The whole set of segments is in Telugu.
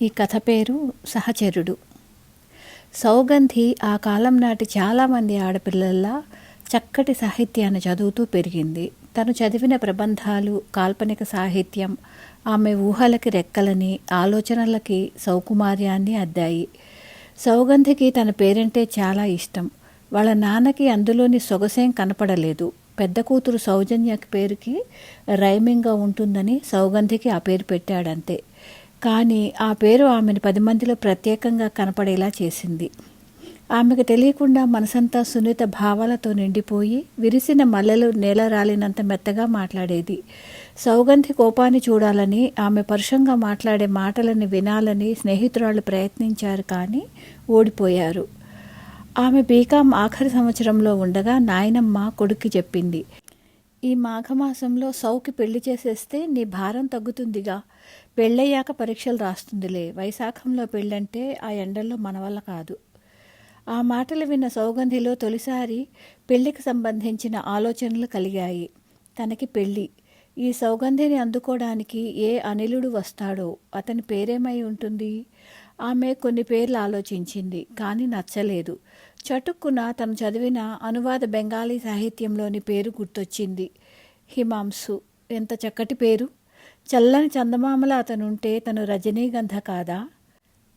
ఈ కథ పేరు సహచరుడు. సౌగంధి ఆ కాలం నాటి చాలామంది ఆడపిల్లల్లా చక్కటి సాహిత్యాన్ని చదువుతూ పెరిగింది. తను చదివిన ప్రబంధాలు, కాల్పనిక సాహిత్యం ఆమె ఊహలకి రెక్కలని, ఆలోచనలకి సౌకుమార్యాన్ని అద్దాయి. సౌగంధికి తన పేరంటే చాలా ఇష్టం. వాళ్ళ నాన్నకి అందులోని సొగసేం కనపడలేదు. పెద్ద కూతురు సౌజన్య పేరుకి రైమింగ్గా ఉంటుందని సౌగంధికి ఆ పేరు పెట్టాడంతే. కానీ ఆ పేరు ఆమెను 10 మందిలో ప్రత్యేకంగా కనపడేలా చేసింది. ఆమెకు తెలియకుండా మనసంతా సున్నిత భావాలతో నిండిపోయి విరిసిన మల్లెలు నేల రాలినంత మెత్తగా మాట్లాడేది. సౌగంధి కోపాన్ని చూడాలని, ఆమె పరుషంగా మాట్లాడే మాటలని వినాలని స్నేహితురాళ్ళు ప్రయత్నించారు, కానీ ఓడిపోయారు. ఆమె బీకాం ఆఖరి సంవత్సరంలో ఉండగా నాయనమ్మ కొడుక్కి చెప్పింది, ఈ మాఘమాసంలో సౌకి పెళ్లి చేసేస్తే నీ భారం తగ్గుతుందిగా. పెళ్ళయ్యాక పరీక్షలు రాస్తుందిలే. వైశాఖంలో పెళ్ళంటే ఆ ఎండల్లో మన వల్ల కాదు. ఆ మాటలు విన్న సౌగంధిలో తొలిసారి పెళ్లికి సంబంధించిన ఆలోచనలు కలిగాయి. తనకి పెళ్ళి. ఈ సౌగంధిని అందుకోవడానికి ఏ అనిలుడు వస్తాడో. అతని పేరేమై ఉంటుంది? ఆమె కొన్ని పేర్లు ఆలోచించింది, కానీ నచ్చలేదు. చటుక్కున తను చదివిన అనువాద బెంగాలీ సాహిత్యంలోని పేరు గుర్తొచ్చింది. హిమాంశు. ఎంత చక్కటి పేరు! చల్లని చందమామల అతనుంటే తను రజనీగంధ కాదా?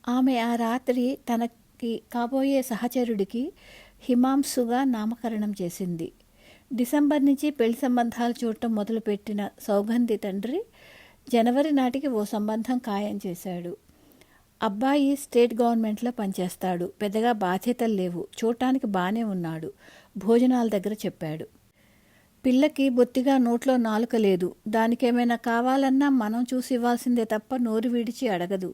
ఆమె ఆ రాత్రి తనకి కాబోయే సహచరుడికి హిమాంశుగా నామకరణం చేసింది. డిసెంబర్ నుంచి పెళ్లి సంబంధాలు చూడటం మొదలుపెట్టిన సౌగంధి తండ్రి జనవరి నాటికి ఓ సంబంధం ఖాయం చేశాడు. అబ్బాయి స్టేట్ గవర్నమెంట్లో పనిచేస్తాడు. పెద్దగా బాధ్యతలు లేవు. చూడటానికి బాగానే ఉన్నాడు. భోజనాల దగ్గర చెప్పాడు. పిల్లకి బొత్తిగా నోట్లో నాలుక లేదు. దానికేమైనా కావాలన్నా మనం చూసి ఇవ్వాల్సిందే తప్ప నోరు విడిచి అడగదు.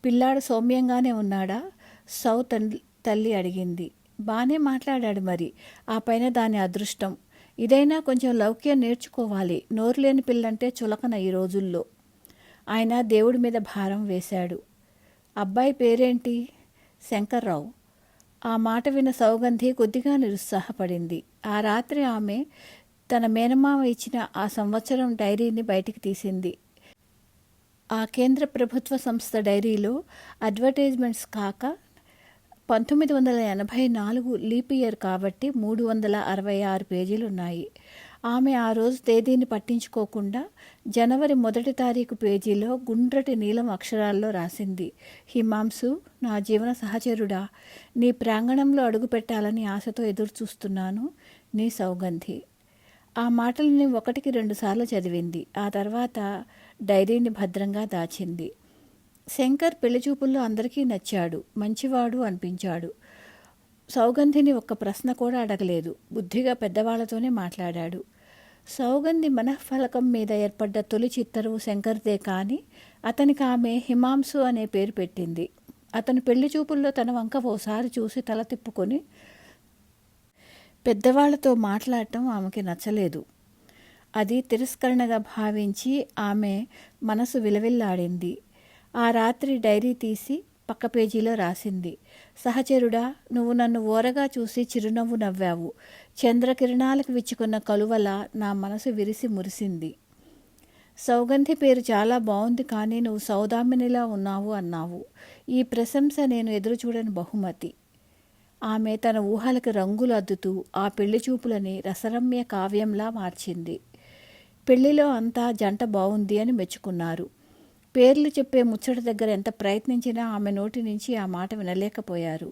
పిల్లాడు సౌమ్యంగానే ఉన్నాడా? సౌ తల్లి అడిగింది. బాగానే మాట్లాడాడు మరి. ఆ పైన దాని అదృష్టం. ఇదైనా కొంచెం లౌక్యం నేర్చుకోవాలి. నోరు లేని పిల్లంటే చులకన ఈ రోజుల్లో. ఆయన దేవుడి మీద భారం వేశాడు. అబ్బాయి పేరేంటి? శంకర్రావు. ఆ మాట విన్న సౌగంధి కొద్దిగా నిరుత్సాహపడింది. ఆ రాత్రి ఆమె తన మేనమామ ఇచ్చిన ఆ సంవత్సరం డైరీని బయటికి తీసింది. ఆ కేంద్ర ప్రభుత్వ సంస్థ డైరీలో అడ్వర్టైజ్మెంట్స్ కాక 1984 లీప్ ఇయర్ కాబట్టి 366 పేజీలున్నాయి. ఆమె ఆ రోజు తేదీని పట్టించుకోకుండా జనవరి 1వ తారీఖు పేజీలో గుండ్రటి నీలం అక్షరాల్లో రాసింది. హిమాంశు, నా జీవన సహచరుడా, నీ ప్రాంగణంలో అడుగు పెట్టాలని ఆశతో ఎదురుచూస్తున్నాను. నీ సౌగంధి. ఆ మాటలని 1కి 2 సార్లు చదివింది. ఆ తర్వాత డైరీని భద్రంగా దాచింది. శంకర్ పెళ్లిచూపుల్లో అందరికీ నచ్చాడు. మంచివాడు అనిపించాడు. సౌగంధిని ఒక్క ప్రశ్న కూడా అడగలేదు. బుద్ధిగా పెద్దవాళ్లతోనే మాట్లాడాడు. సౌగంధి మనఃఫలకం మీద ఏర్పడ్డ తొలి చిత్తరువు శంకర్దే, కానీ అతనికి ఆమె హిమాంశు అనే పేరు పెట్టింది. అతను పెళ్లి చూపుల్లో తన వంక ఓసారి చూసి తల తిప్పుకొని పెద్దవాళ్లతో మాట్లాడటం ఆమెకి నచ్చలేదు. అది తిరస్కరణగా భావించి ఆమె మనసు విలవిల్లాడింది. ఆ రాత్రి డైరీ తీసి పక్క పేజీలో రాసింది. సహచరుడా, నువ్వు నన్ను ఓరగా చూసి చిరునవ్వు నవ్వావు. చంద్రకిరణాలకు విచ్చుకున్న కలువల నా మనసు విరిసి మురిసింది. సౌగంధి పేరు చాలా బాగుంది, కానీ నువ్వు సౌదామినిలా ఉన్నావు అన్నావు. ఈ ప్రశంస నేను ఎదురుచూడని బహుమతి. ఆమె తన ఊహలకు రంగులు అద్దుతూ ఆ పెళ్లి చూపులని రసరమ్య కావ్యంలా మార్చింది. పెళ్లిలో అంతా జంట బాగుంది అని మెచ్చుకున్నారు. పేర్లు చెప్పే ముచ్చట దగ్గర ఎంత ప్రయత్నించినా ఆమె నోటి నుంచి ఆ మాట వినలేకపోయారు.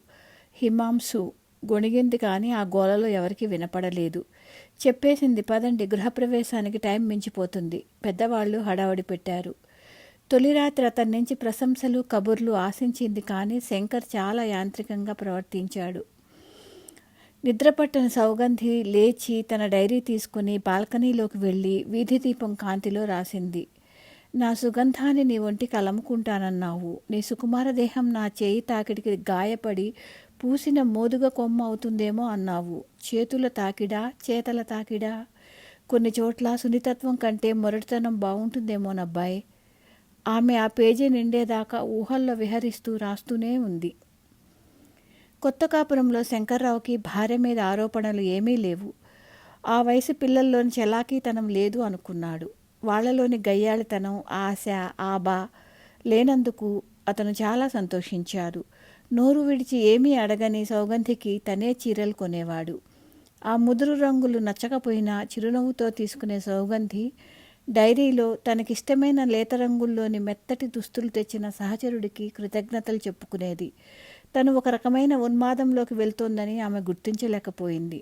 హిమాంశు గొణిగింది, కానీ ఆ గోలలో ఎవరికీ వినపడలేదు. చెప్పేసింది, పదండి, గృహప్రవేశానికి టైం మించిపోతుంది. పెద్దవాళ్ళు హడావడి పెట్టారు. తొలి రాత్రి అతని నుంచి ప్రశంసలు, కబుర్లు ఆశించింది, కానీ శంకర్ చాలా యాంత్రికంగా ప్రవర్తించాడు. నిద్రపట్టని సౌగంధి లేచి తన డైరీ తీసుకుని బాల్కనీలోకి వెళ్ళి వీధి దీపం కాంతిలో రాసింది. నా సుగంధాన్ని నీ ఒంటికి అలముకుంటానన్నావు. నీ సుకుమార దేహం నా చేయి తాకిడికి గాయపడి పూసిన మోదుగ కొమ్మ అవుతుందేమో అన్నావు. చేతుల తాకిడా, చేతల తాకిడా? కొన్ని చోట్ల సున్నితత్వం కంటే మొరటితనం బాగుంటుందేమోనబ్బాయి. ఆమె ఆ పేజీ నిండేదాకా ఊహల్లో విహరిస్తూ రాస్తూనే ఉంది. కొత్త కాపురంలో శంకర్రావుకి భార్య మీద ఆరోపణలు ఏమీ లేవు. ఆ వయసు పిల్లల్లోని చలాకీతనం లేదు అనుకున్నాడు. వాళ్లలోని గయ్యాళితనం, ఆశ, ఆబా లేనందుకు అతను చాలా సంతోషించారు. నోరు విడిచి ఏమీ అడగని సౌగంధికి తనే చీరలు కొనేవాడు. ఆ ముదురు రంగులు నచ్చకపోయినా చిరునవ్వుతో తీసుకునే సౌగంధి డైరీలో తనకిష్టమైన లేత రంగుల్లోని మెత్తటి దుస్తులు తెచ్చిన సహచరుడికి కృతజ్ఞతలు చెప్పుకునేది. తను ఒక రకమైన ఉన్మాదంలోకి వెళ్తోందని ఆమె గుర్తించలేకపోయింది.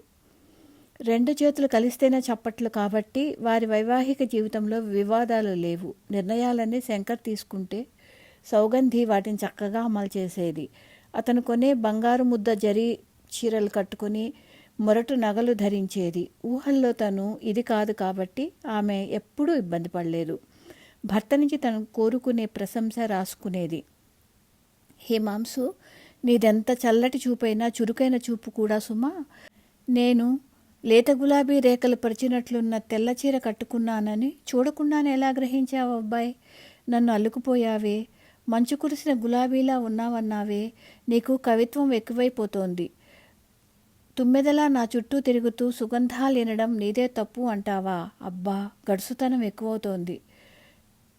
2 చేతులు కలిస్తేనే చప్పట్లు కాబట్టి వారి వైవాహిక జీవితంలో వివాదాలు లేవు. నిర్ణయాలన్నీ శంకర్ తీసుకుంటే సౌగంధి వాటిని చక్కగా అమలు చేసేది. అతను కొనే బంగారు ముద్ద జరీ చీరలు కట్టుకుని మొరటు నగలు ధరించేది. ఊహల్లో తను ఇది కాదు కాబట్టి ఆమె ఎప్పుడూ ఇబ్బంది పడలేదు. భర్త నుంచి తను కోరుకునే ప్రశంస రాసుకునేది. హేమాంసు, నీదెంత చల్లటి చూపైనా చురుకైన చూపు కూడా సుమా. నేను లేత గులాబీ రేఖలు పరిచినట్లున్న తెల్ల చీర కట్టుకున్నానని చూడకుండానే ఎలా గ్రహించావు అబ్బాయి? నన్ను అల్లుకుపోయావే. మంచు కురిసిన గులాబీలా ఉన్నావన్నావే. నీకు కవిత్వం ఎక్కువైపోతోంది. తుమ్మెదలా నా చుట్టూ తిరుగుతూ సుగంధాలినడం నీదే తప్పు అంటావా? అబ్బా, గడుసుతనం ఎక్కువవుతోంది.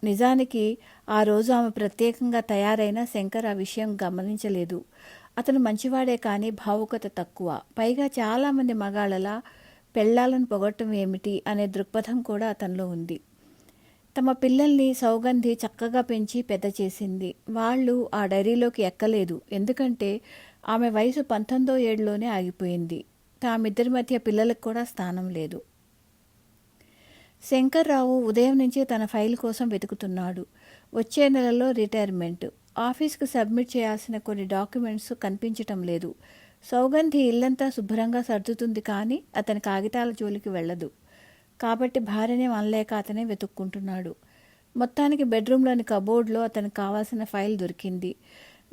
నిజానికి ఆ రోజు ఆమె ప్రత్యేకంగా తయారైన శంకర్ ఆ విషయం గమనించలేదు. అతను మంచివాడే కానీ భావుకత తక్కువ. పైగా చాలామంది మగాళ్ళలా పెళ్ళాలను పొగట్టం ఏమిటి అనే దృక్పథం కూడా అతనిలో ఉంది. తమ పిల్లల్ని సౌగంధి చక్కగా పెంచి పెద్ద చేసింది. వాళ్ళు ఆ డైరీలోకి ఎక్కలేదు. ఎందుకంటే ఆమె వయసు 19వ ఏడులోనే ఆగిపోయింది. తామిద్దరి మధ్య పిల్లలకు కూడా స్థానం లేదు. శంకర్రావు ఉదయం నుంచి తన ఫైల్ కోసం వెతుకుతున్నాడు. వచ్చే నెలలో రిటైర్మెంట్. ఆఫీస్కు సబ్మిట్ చేయాల్సిన కొన్ని డాక్యుమెంట్స్ కనిపించటం లేదు. సౌగంధి ఇల్లంతా శుభ్రంగా సర్దుతుంది కానీ అతని కాగితాల జోలికి వెళ్ళదు. కాబట్టి భార్యనే అనలేక అతనే వెతుక్కుంటున్నాడు. మొత్తానికి బెడ్రూమ్లోని కబోర్డ్లో అతనికి కావాల్సిన ఫైల్ దొరికింది.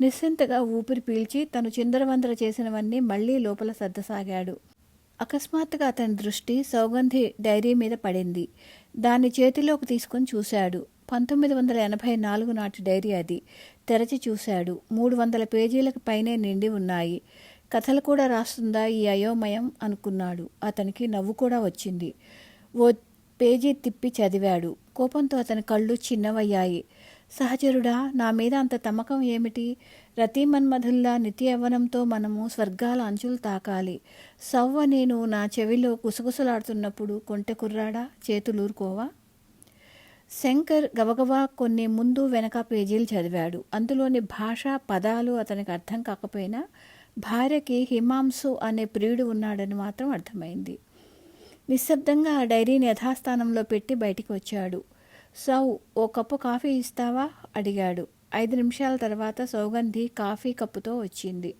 నిశ్చింతగా ఊపిరి పీల్చి తను చిందరవందర చేసినవన్నీ మళ్లీ లోపల సర్దసాగాడు. అకస్మాత్తుగా అతని దృష్టి సౌగంధి డైరీ మీద పడింది. దాన్ని చేతిలోకి తీసుకుని చూశాడు. 1984 నాటి డైరీ అది. తెరచి చూశాడు. 300 పేజీలకు పైనే నిండి ఉన్నాయి. కథలు కూడా రాస్తుందా ఈ అయోమయం అనుకున్నాడు. అతనికి నవ్వు కూడా వచ్చింది. ఓ పేజీ తిప్పి చదివాడు. కోపంతో అతని కళ్ళు చిన్నవయ్యాయి. సహచరుడా, నా మీద అంత తమ్మకం ఏమిటి? రతీమన్మధుల్లా నిత్య యవ్వనంతో మనము స్వర్గాల అంచులు తాకాలి. సవ్వ నేను నా చెవిలో గుసగుసలాడుతున్నప్పుడు కొంటె కుర్రాడా, చేతులూరుకోవా? శంకర్ గబగబా కొన్ని ముందు వెనక పేజీలు చదివాడు. అందులోని భాష పదాలు అతనికి అర్థం కాకపోయినా భార్యకి హిమాంసు అనే ప్రియుడు ఉన్నాడని మాత్రం అర్థమైంది. నిశ్శబ్దంగా ఆ డైరీని యథాస్థానంలో పెట్టి బయటికి వచ్చాడు. సౌ, ఓ కప్పు కాఫీ ఇస్తావా అడిగాడు. 5 నిమిషాల తర్వాత సౌగంధి కాఫీ కప్పుతో వచ్చింది.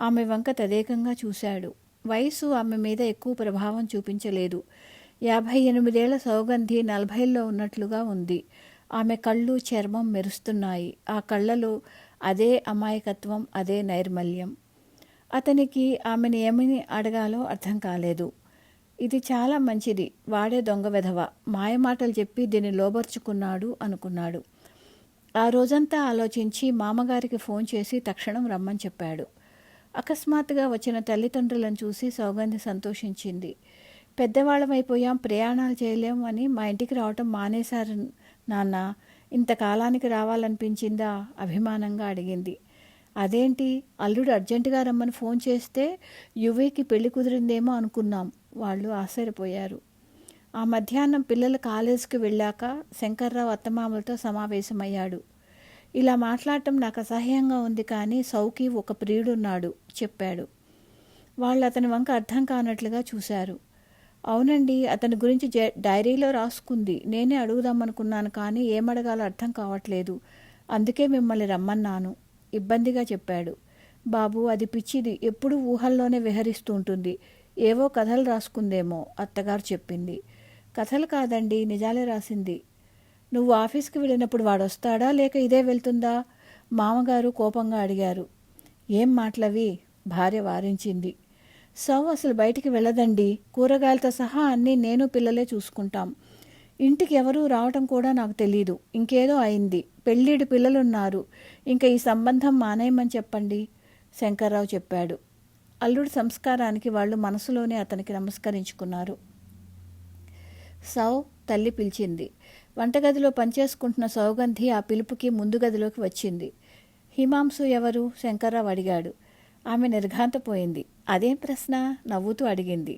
ఆమె వంక తదేకంగా చూశాడు. వయసు ఆమె మీద ఎక్కువ ప్రభావం చూపించలేదు. 58 ఏళ్ల సౌగంధి 40ల్లో ఉన్నట్లుగా ఉంది. ఆమె కళ్ళు చర్మం మెరుస్తున్నాయి. ఆ కళ్ళలో అదే అమాయకత్వం, అదే నైర్మల్యం. అతనికి ఆమెను ఏమని అడగాలో అర్థం కాలేదు. ఇది చాలా మంచిది, వాడే దొంగ వెధవ, మాయమాటలు చెప్పి దీన్ని లోబర్చుకున్నాడు అనుకున్నాడు. ఆ రోజంతా ఆలోచించి మామగారికి ఫోన్ చేసి తక్షణం రమ్మని చెప్పాడు. అకస్మాత్తుగా వచ్చిన తల్లిదండ్రులను చూసి సౌగంధి సంతోషించింది. పెద్దవాళ్ళమైపోయాం, ప్రయాణాలు చేయలేం అని మా ఇంటికి రావటం మానేశారు నాన్న. ఇంతకాలానికి రావాలనిపించిందా? అభిమానంగా అడిగింది. అదేంటి, అల్లుడు అర్జెంటుగా రమ్మని ఫోన్ చేస్తే యువీకి పెళ్లి కుదిరిందేమో అనుకున్నాం. వాళ్ళు ఆశ్చర్యపోయారు. ఆ మధ్యాహ్నం పిల్లలు కాలేజీకి వెళ్ళాక శంకర్రావు అత్తమామలతో సమావేశమయ్యాడు. ఇలా మాట్లాడటం నాకు అసహ్యంగా ఉంది కానీ సౌకి ఒక ప్రియుడున్నాడు చెప్పాడు. వాళ్ళు అతని వంక అర్థం కానట్లుగా చూశారు. అవునండి, అతని గురించి డైరీలో రాసుకుంది. నేనే అడుగుదామనుకున్నాను కానీ ఏమడగాలో అర్థం కావట్లేదు. అందుకే మిమ్మల్ని రమ్మన్నాను ఇబ్బందిగా చెప్పాడు. బాబు, అది పిచ్చిది, ఎప్పుడూ ఊహల్లోనే విహరిస్తూ ఉంటుంది. ఏవో కథలు రాసుకుందేమో అత్తగారు చెప్పింది. కథలు కాదండి, నిజాలే రాసింది. నువ్వు ఆఫీస్కి వెళ్ళినప్పుడు వాడొస్తాడా లేక ఇదే వెళ్తుందా? మామగారు కోపంగా అడిగారు. ఏం మాటలవి? భార్య వారించింది. సౌ అసలు బయటికి వెళ్ళదండి. కూరగాయలతో సహా అన్నీ నేను పిల్లలే చూసుకుంటాం. ఇంటికి ఎవరూ రావటం కూడా నాకు తెలీదు. ఇంకేదో అయింది. పెళ్ళిడు పిల్లలున్నారు. ఇంకా ఈ సంబంధం మానేయమని చెప్పండి శంకర్రావు చెప్పాడు. అల్లుడి సంస్కారానికి వాళ్ళు మనసులోనే అతనికి నమస్కరించుకున్నారు. సౌ, తల్లి పిలిచింది. వంటగదిలో పనిచేసుకుంటున్న సౌగంధి ఆ పిలుపుకి ముందు గదిలోకి వచ్చింది. హిమాంశు ఎవరు? శంకర్రావు అడిగాడు. ఆమె నిర్ఘాంతపోయింది. అదేం ప్రశ్న? నవ్వుతూ అడిగింది.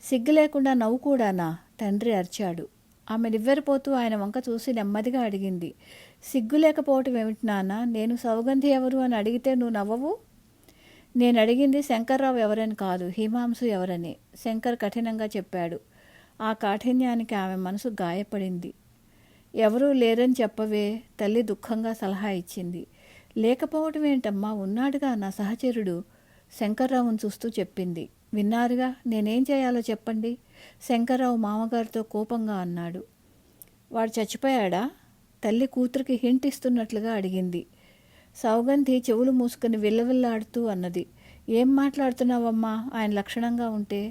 సిగ్గు లేకుండా నవ్వు కూడానా? తండ్రి అరిచాడు. ఆమె నివ్వెరపోతూ ఆయన వంక చూసి నెమ్మదిగా అడిగింది. సిగ్గు లేకపోవటం ఏమిటి నాన్న? నేను సౌగంధి ఎవరు అని అడిగితే నువ్వు నవ్వవు? నేను అడిగింది శంకర్రావు ఎవరని కాదు, హిమాంశు ఎవరని శంకర్ కఠినంగా చెప్పాడు. ఆ కాఠిన్యానికి ఆమె మనసు గాయపడింది. ఎవరూ లేరని చెప్పవే, తల్లి దుఃఖంగా సలహా ఇచ్చింది. లేకపోవటం ఏంటమ్మా, ఉన్నాడుగా నా సహచరుడు, శంకర్రావును చూస్తూ చెప్పింది. విన్నారుగా, నేనేం చేయాలో చెప్పండి, శంకర్రావు మామగారితో కోపంగా అన్నాడు. వాడు చచ్చిపోయాడా? తల్లి కూతురికి హింట్ ఇస్తున్నట్లుగా అడిగింది. సౌగంధి చెవులు మూసుకుని విల్లవిల్లాడుతూ అన్నది. ఏం మాట్లాడుతున్నావమ్మా, ఆయన లక్షణంగా ఉంటే?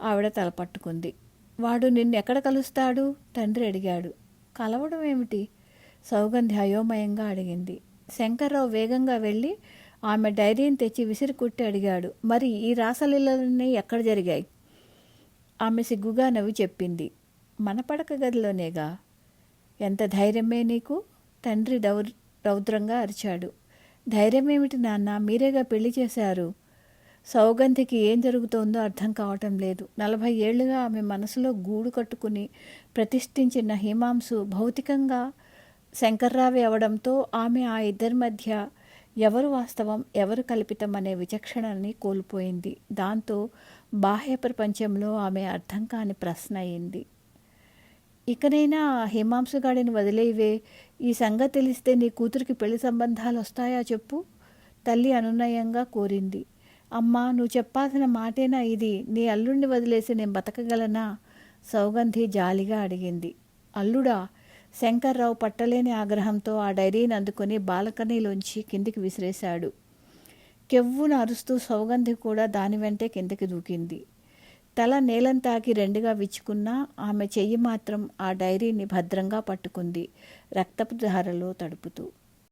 ఆవిడ తలపట్టుకుంది. వాడు నిన్నెక్కడ కలుస్తాడు? తండ్రి అడిగాడు. కలవడం ఏమిటి? సౌగంధి అయోమయంగా అడిగింది. శంకర్రావు వేగంగా వెళ్ళి ఆమె డైరీని తెచ్చి విసిరి కుట్టి అడిగాడు. మరి ఈ రాసలీలన్నీ ఎక్కడ జరిగాయి? ఆమె సిగ్గుగా నవ్వి చెప్పింది. మన పడక గదిలోనేగా. ఎంత ధైర్యమే నీకు? తండ్రి రౌద్రంగా అరిచాడు. ధైర్యమేమిటి నాన్న, మీరేగా పెళ్లి చేశారు. సౌగంధికి ఏం జరుగుతోందో అర్థం కావటం లేదు. 40 ఏళ్లుగా ఆమె మనసులో గూడు కట్టుకుని ప్రతిష్ఠించిన హిమాంశు భౌతికంగా శంకర్రావే అవడంతో ఆమె ఆ ఇద్దరి మధ్య ఎవరు వాస్తవం ఎవరు కల్పితం అనే విచక్షణని కోల్పోయింది. దాంతో బాహ్య ప్రపంచంలో ఆమె అర్థం కాని ప్రశ్న అయింది. ఇకనైనా హిమాంశుగాడిని వదిలేవే, ఈ సంగతి తెలిస్తే నీ కూతురికి పెళ్లి సంబంధాలు వస్తాయా చెప్పు, తల్లి అనునయంగా కోరింది. అమ్మా, నువ్వు చెప్పాల్సిన మాటేనా ఇది? నీ అల్లుడిని వదిలేసి నేను బతకగలనా? సౌగంధి జాలిగా అడిగింది. అల్లుడా? శంకర్రావు పట్టలేని ఆగ్రహంతో ఆ డైరీని అందుకుని బాల్కనీలోంచి కిందికి విసిరేశాడు. కెవ్వున అరుస్తూ సౌగంధి కూడా దాని వెంటే కిందికి దూకింది. తల నేలం తాకి రెండుగా విచ్చుకున్నా ఆమె చెయ్యి మాత్రం ఆ డైరీని భద్రంగా పట్టుకుంది, రక్తపు ధారలో తడుపుతూ.